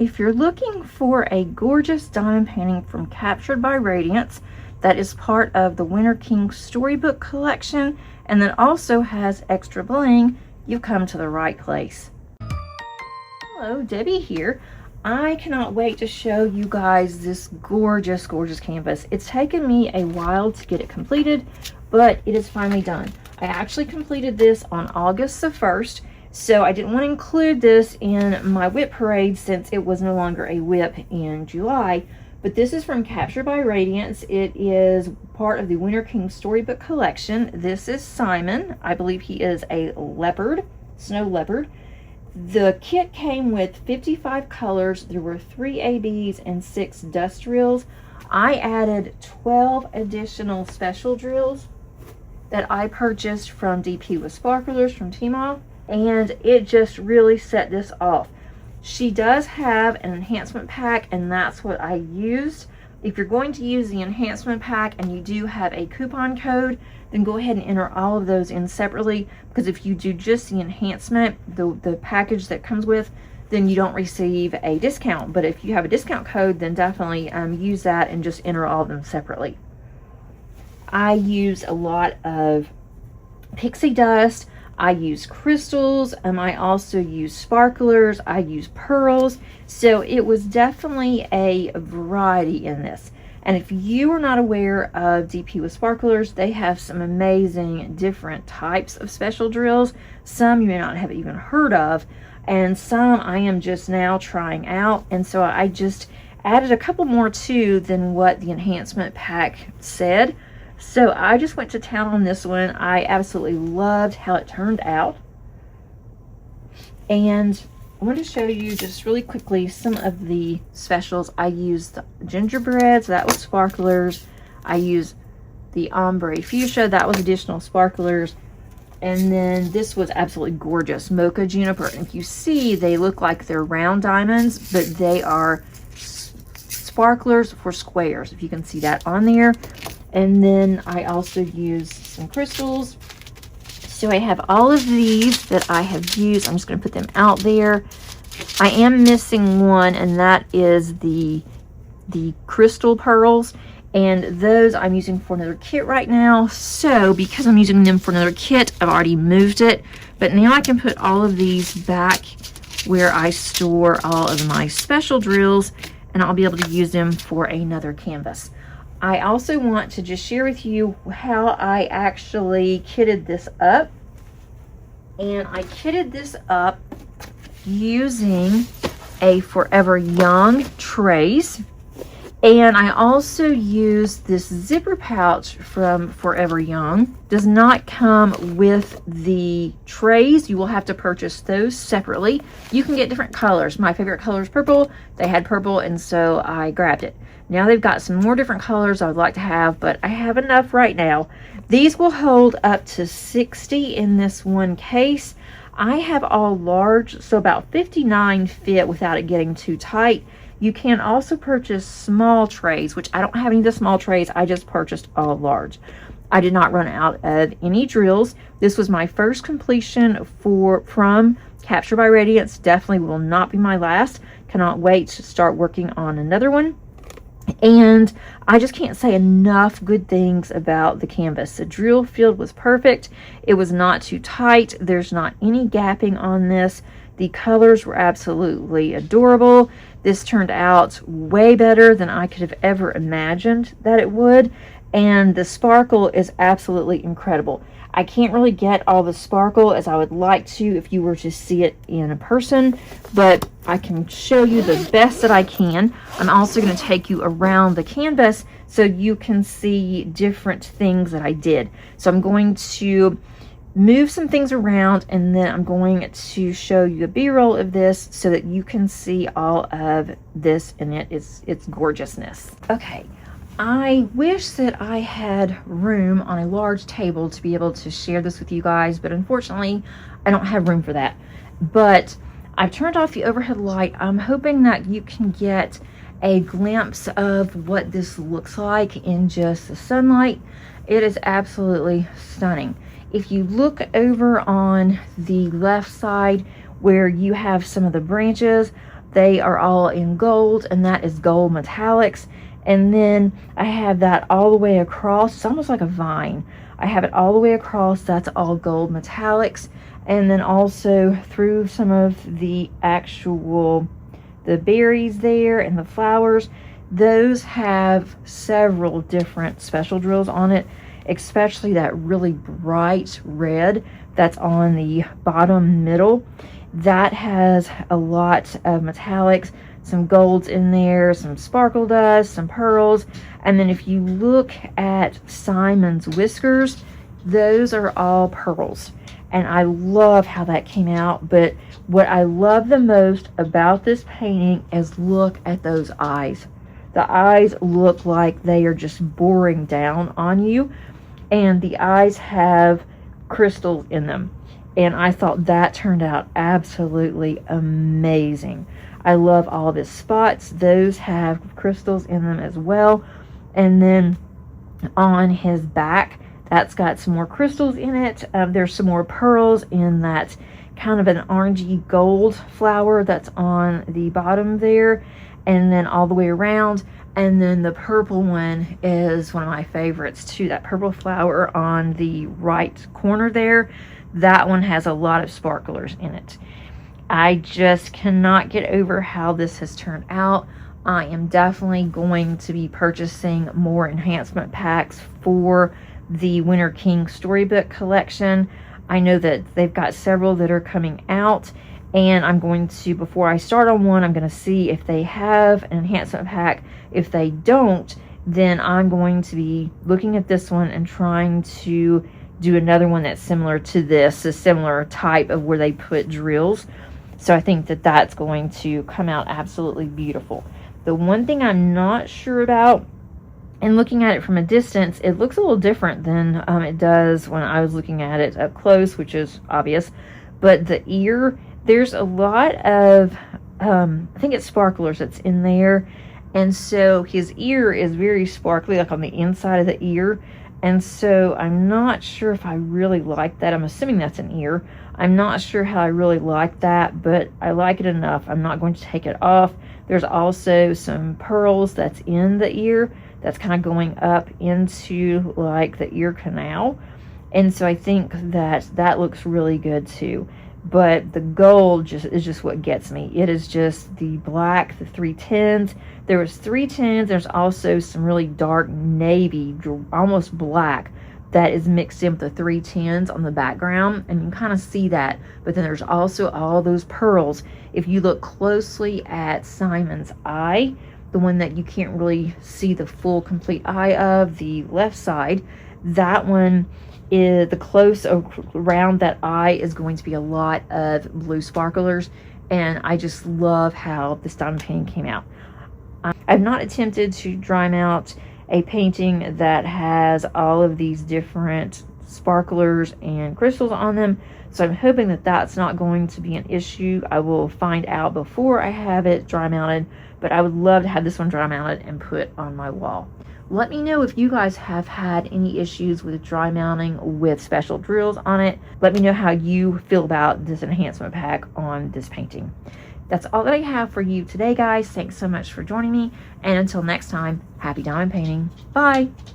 If you're looking for a gorgeous diamond painting from Captured by Radiance that is part of the Winter King Storybook collection and that also has extra bling, you've come to the right place. Hello, Debbie here. I cannot wait to show you guys this gorgeous, gorgeous canvas. It's taken me a while to get it completed, but it is finally done. I actually completed this on August the 1st. So I didn't want to include this in my whip parade since it was no longer a whip in July. But this is from Captured by Radiance. It is part of the Winter King Storybook collection. This is Simon. I believe he is a leopard, snow leopard. The kit came with 55 colors. There were 3 ABs and 6 dust drills. I added 12 additional special drills that I purchased from DP with Sparklers from Tmall. And it just really set this off. She does have an enhancement pack, and that's what I used. If you're going to use the enhancement pack and you do have a coupon code, then go ahead and enter all of those in separately, because if you do just the enhancement, the package that comes with, then you don't receive a discount. But if you have a discount code, then definitely use that and just enter all of them separately. I use a lot of pixie dust. I use crystals, I also use sparklers, I use pearls, so it was definitely a variety in this. And if you are not aware of DP with Sparklers, they have some amazing different types of special drills. Some you may not have even heard of, and some I am just now trying out, and so I just added a couple more too than what the enhancement pack said. So I just went to town on this one. I absolutely loved how it turned out. And I want to show you just really quickly some of the specials. I used the gingerbread, so that was sparklers. I used the ombre fuchsia, that was additional sparklers. And then this was absolutely gorgeous, mocha juniper. And if you see, they look like they're round diamonds, but they are sparklers for squares, if you can see that on there. And then I also used some crystals. So I have all of these that I have used. I'm just going to put them out there. I am missing one, and that is the crystal pearls. And those I'm using for another kit right now. So because I'm using them for another kit, I've already moved it. But now I can put all of these back where I store all of my special drills, and I'll be able to use them for another canvas. I also want to just share with you how I actually kitted this up. And I kitted this up using a Forever Young trays. And I also used this zipper pouch from Forever Young. Does not come with the trays. You will have to purchase those separately. You can get different colors. My favorite color is purple. They had purple, and so I grabbed it. Now they've got some more different colors I would like to have, but I have enough right now. These will hold up to 60 in this one case. I have all large, so about 59 fit without it getting too tight. You can also purchase small trays, which I don't have any of the small trays. I just purchased all large. I did not run out of any drills. This was my first completion from Captured by Radiance. Definitely will not be my last. Cannot wait to start working on another one. And I just can't say enough good things about the canvas. The drill field was perfect. It was not too tight. There's not any gapping on this. The colors were absolutely adorable. This turned out way better than I could have ever imagined that it would. And the sparkle is absolutely incredible. I can't really get all the sparkle as I would like to if you were to see it in a person, but I can show you the best that I can. I'm also going to take you around the canvas so you can see different things that I did. So I'm going to move some things around, and then I'm going to show you a B-roll of this so that you can see all of this in its gorgeousness. Okay. I wish that I had room on a large table to be able to share this with you guys, but unfortunately I don't have room for that. But I've turned off the overhead light. I'm hoping that you can get a glimpse of what this looks like in just the sunlight. It is absolutely stunning. If you look over on the left side where you have some of the branches, They are all in gold, and that is gold metallics. And then I have that all the way across. It's almost like a vine. I have it all the way across. That's all gold metallics. And then also through some of the the berries there and the flowers, those have several different special drills on it, especially that really bright red that's on the bottom middle. That has a lot of metallics, some golds in there, some sparkle dust, some pearls. And then if you look at Simon's whiskers, those are all pearls. And I love how that came out. But what I love the most about this painting is look at those eyes. The eyes look like they are just boring down on you. And the eyes have crystals in them. And I thought that turned out absolutely amazing. I love all of his spots. Those have crystals in them as well. And then on his back, that's got some more crystals in it. There's some more pearls in that kind of an orangey gold flower that's on the bottom there. And then all the way around. And then the purple one is one of my favorites too. That purple flower on the right corner there. That one has a lot of sparklers in it. I just cannot get over how this has turned out. I am definitely going to be purchasing more enhancement packs for the Winter King storybook collection. I know that they've got several that are coming out, and I'm going to, before I start on one, I'm going to see if they have an enhancement pack. If they don't, then I'm going to be looking at this one and trying to do another one that's similar to this, a similar type of where they put drills. So I think that that's going to come out absolutely beautiful. The one thing I'm not sure about, and looking at it from a distance, it looks a little different than it does when I was looking at it up close, which is obvious. But the ear, there's a lot of, I think it's sparklers that's in there. And so his ear is very sparkly, like on the inside of the ear. And so I'm not sure if I really like that. I'm assuming that's an ear. I'm not sure how I really like that, but I like it enough. I'm not going to take it off. There's also some pearls that's in the ear that's kind of going up into like the ear canal. And so I think that that looks really good too. But the gold is just what gets me. It is just the black, the 310s. There was 310s. There's also some really dark navy, almost black, that is mixed in with the 310s on the background. And you can kind of see that. But then there's also all those pearls. If you look closely at Simon's eye, the one that you can't really see the full complete eye of, the left side, that one is the close around that eye is going to be a lot of blue sparklers. And I just love how this diamond painting came out. I've not attempted to dry mount a painting that has all of these different sparklers and crystals on them, so I'm hoping that that's not going to be an issue. I will find out before I have it dry mounted, but I would love to have this one dry mounted and put on my wall. Let me know if you guys have had any issues with dry mounting with special drills on it. Let me know how you feel about this enhancement pack on this painting. That's all that I have for you today, guys. Thanks so much for joining me. And until next time, happy diamond painting. Bye.